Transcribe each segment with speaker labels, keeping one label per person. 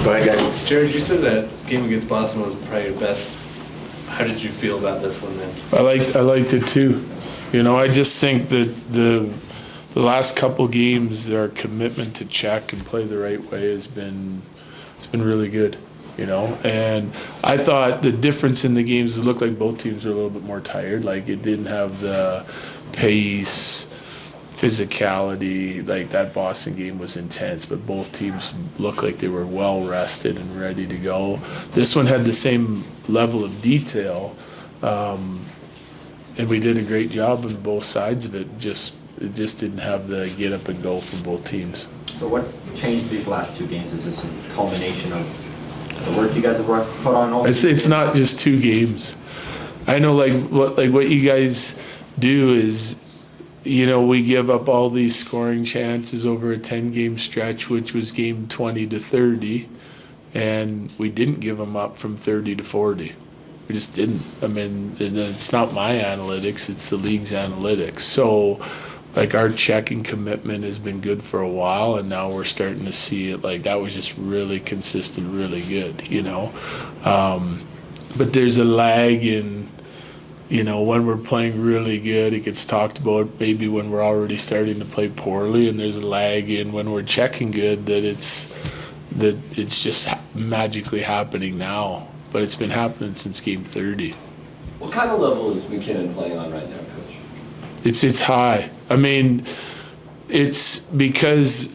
Speaker 1: Go ahead, guys.
Speaker 2: Jared, you said that game against Boston was probably your best. How did you feel about this one then?
Speaker 3: I liked it too. You know, I just think that the last couple games, our commitment to check and play the right way it's been really good. You know, and I thought the difference in the games, it looked like both teams were a little bit more tired. Like it didn't have the pace, physicality. Like that Boston game was intense, but both teams looked like they were well rested and ready to go. This one had the same level of detail, and we did a great job on both sides of it. It just didn't have the get up and go from both teams.
Speaker 4: So what's changed these last two games? Is this a culmination of the work you guys have put on all season?
Speaker 3: It's not just 2 games. I know what you guys do is, you know, we give up all these scoring chances over a 10-game stretch, which was game 20 to 30, and we didn't give them up from 30 to 40. We just didn't. I mean, it's not my analytics, it's the league's analytics. So, like, our checking commitment has been good for a while, and now we're starting to see it. Like, that was just really consistent, really good, you know. But there's a lag in, you know, when we're playing really good, it gets talked about maybe when we're already starting to play poorly, and there's a lag in when we're checking good that it's just magically happening now. But it's been happening since game 30.
Speaker 5: What kind of level is MacKinnon playing on right now, Coach?
Speaker 3: It's high. I mean, it's because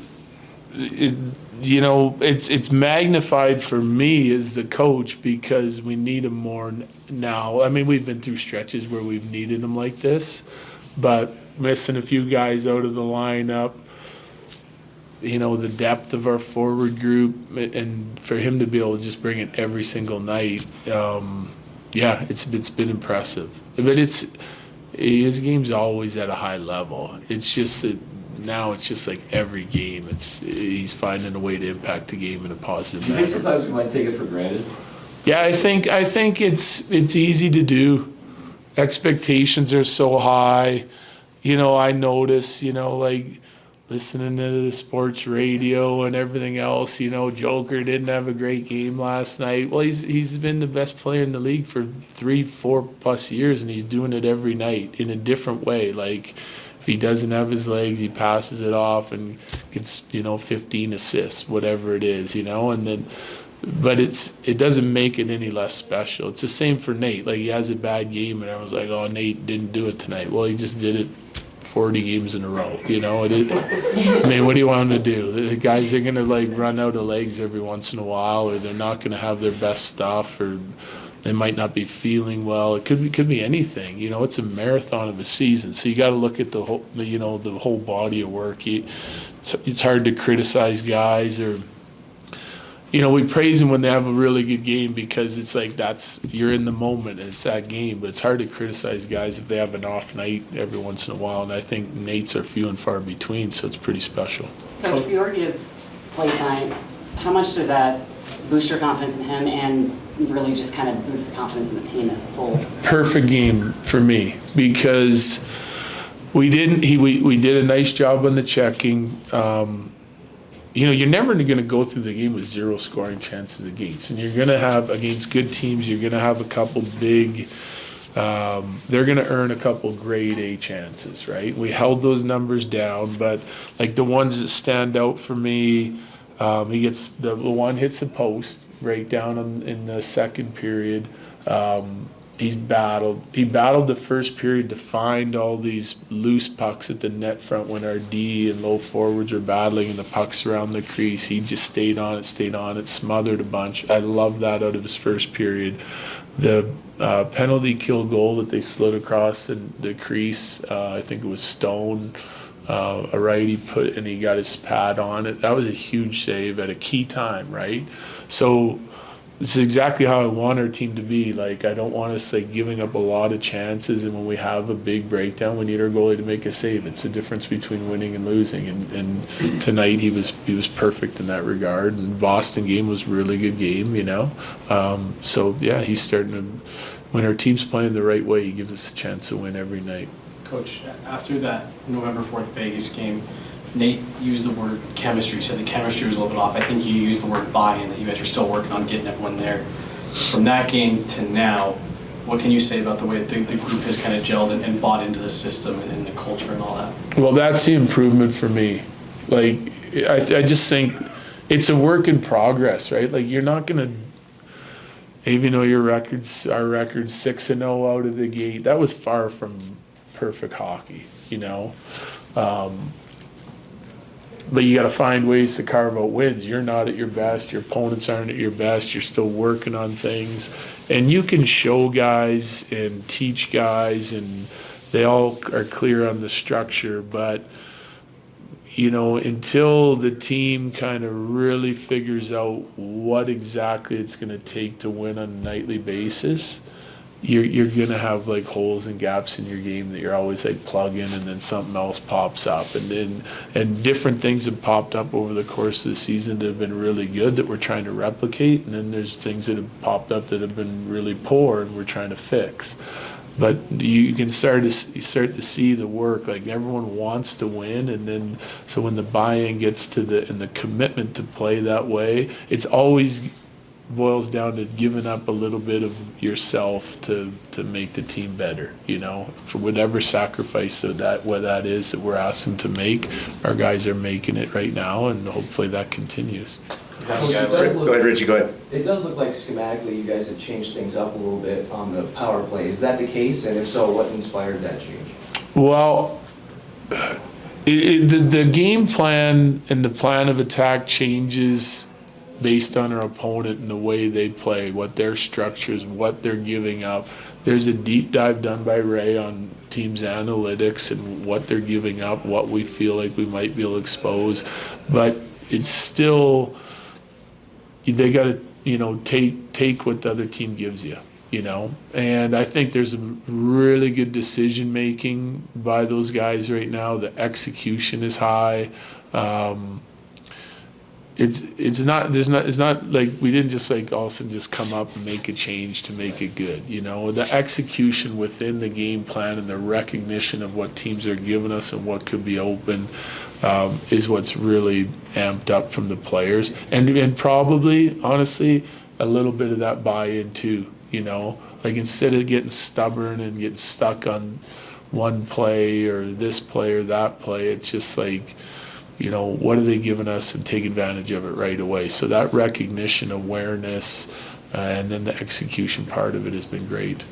Speaker 3: it's magnified for me as the coach because we need him more now. I mean, we've been through stretches where we've needed him like this, but missing a few guys out of the lineup, you know, the depth of our forward group, and for him to be able to just bring it every single night, it's been impressive. But his game's always at a high level. It's just that now it's just like every game, he's finding a way to impact the game in a positive manner.
Speaker 5: Do you think sometimes we might take it for granted?
Speaker 3: Yeah, I think it's easy to do. Expectations are so high. You know, I notice, you know, like listening to the sports radio and everything else, you know, Joker didn't have a great game last night. Well, he's been the best player in the league for 3-4 plus years, and he's doing it every night in a different way. Like, if he doesn't have his legs, he passes it off and gets, you know, 15 assists, whatever it is, you know, and then, but it doesn't make it any less special. It's the same for Nate. Like, he has a bad game, and everyone's like, oh, Nate didn't do it tonight. Well, he just did it 40 games in a row, you know. I mean, what do you want him to do? The guys are going to, like, run out of legs every once in a while, or they're not going to have their best stuff, or they might not be feeling well. It could be anything, you know. It's a marathon of a season, so you got to look at the whole body of work. It's hard to criticize guys, or, you know, we praise them when they have a really good game because it's like you're in the moment and it's that game. But it's hard to criticize guys if they have an off night every once in a while. And I think Nate's are few and far between, so it's pretty special.
Speaker 6: Coach, Georgiev's play time, how much does that boost your confidence in him and really just kind of boost the confidence in the team as a whole?
Speaker 3: Perfect game for me because we did a nice job on the checking. You know, you're never going to go through the game with 0 scoring chances against. And you're going to have, against good teams, you're going to have a couple big, they're going to earn a couple grade A chances, right? We held those numbers down, but like the ones that stand out for me, he gets, the one hits the post right down in the second period. He battled the first period to find all these loose pucks at the net front when our D and low forwards were battling and the pucks around the crease. He just stayed on it, smothered a bunch. I love that out of his first period. The penalty kill goal that they slid across the crease, I think it was Stone, a righty put, and he got his pad on it. That was a huge save at a key time, right? So this is exactly how I want our team to be. Like, I don't want us like giving up a lot of chances, and when we have a big breakdown, we need our goalie to make a save. It's the difference between winning and losing. And tonight he was perfect in that regard. And Boston game was a really good game, you know. So yeah, he's starting to. When our team's playing the right way, he gives us a chance to win every night.
Speaker 7: Coach, after that November 4th Vegas game,
Speaker 1: Nate used the word chemistry, said the chemistry was a little bit off. I think you used the word buy-in, that you guys are still working on getting everyone there. From that game to now, what can you say about the way the group has kind of gelled and bought into the system and the culture and all that?
Speaker 3: Well, that's the improvement for me. Like, I just think it's a work in progress, right? Like, you're not going to, even though our record's 6-0 out of the gate, that was far from perfect hockey, you know? But you got to find ways to carve out wins. You're not at your best. Your opponents aren't at your best. You're still working on things. And you can show guys and teach guys, and they all are clear on the structure. But, you know, until the team kind of really figures out what exactly it's going to take to win on a nightly basis, you're going to have like holes and gaps in your game that you're always like plug in, and then something else pops up, and different things have popped up over the course of the season that have been really good that we're trying to replicate, and then there's things that have popped up that have been really poor and we're trying to fix. But you can start to see the work. Like, everyone wants to win, and then so when the buy-in gets to the commitment to play that way, it's always boils down to giving up a little bit of yourself to make the team better, you know, for whatever sacrifice that what that is that we're asked them to make. Our guys are making it right now, and hopefully that continues.
Speaker 7: Go ahead, Richie, go ahead.
Speaker 8: It does look like schematically you guys have changed things up a little bit on the power play. Is that the case? And if so, what inspired that change?
Speaker 3: Well, the game plan and the plan of attack changes based on our opponent and the way they play, what their structures, what they're giving up. There's a deep dive done by Ray on teams' analytics and what they're giving up, what we feel like we might be able to expose. But it's still, they got to, you know, take what the other team gives you, you know. And I think there's a really good decision making by those guys right now. The execution is high. It's not like we didn't just like all of a sudden just come up and make a change to make it good, you know. The execution within the game plan and the recognition of what teams are giving us and what could be open is what's really amped up from the players, and probably honestly a little bit of that buy-in too, you know. Like, instead of getting stubborn and getting stuck on one play or this play or that play, it's just like, you know, what are they giving us, and take advantage of it right away. So that recognition, awareness, and then the execution part of it has been great.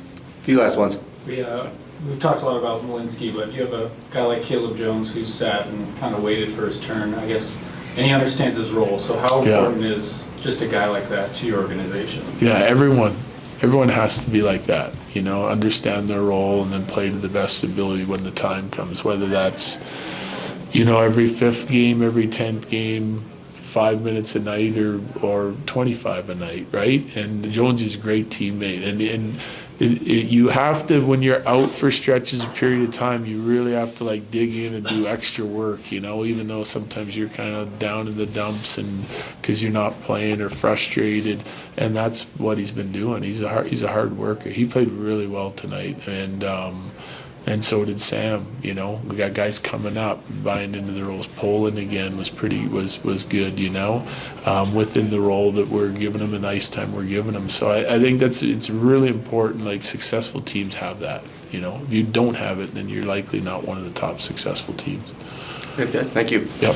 Speaker 7: You last ones.
Speaker 9: We've talked a lot about Malinsky, but you have a guy like Caleb Jones who's sat and kind of waited for his turn, I guess, and he understands his role. So how important is just a guy like that to your organization? Yeah,
Speaker 3: everyone has to be like that, you know, understand their role and then play to the best ability when the time comes, whether that's, you know, every 5th game, every 10th game, 5 minutes a night or 25 a night, right? And Jones is a great teammate. And you have to, when you're out for stretches of period of time, you really have to like dig in and do extra work, you know, even though sometimes you're kind of down in the dumps and because you're not playing or frustrated. And that's what he's been doing. He's a hard worker. He played really well tonight, and so did Sam. You know, we got guys coming up, buying into the roles. Poland again was good. You know, within the role that we're giving them, and ice time we're giving them. So I think it's really important. Like, successful teams have that. You know, if you don't have it, then you're likely not one of the top successful teams.
Speaker 7: Good, guys. Thank you.
Speaker 3: Yep.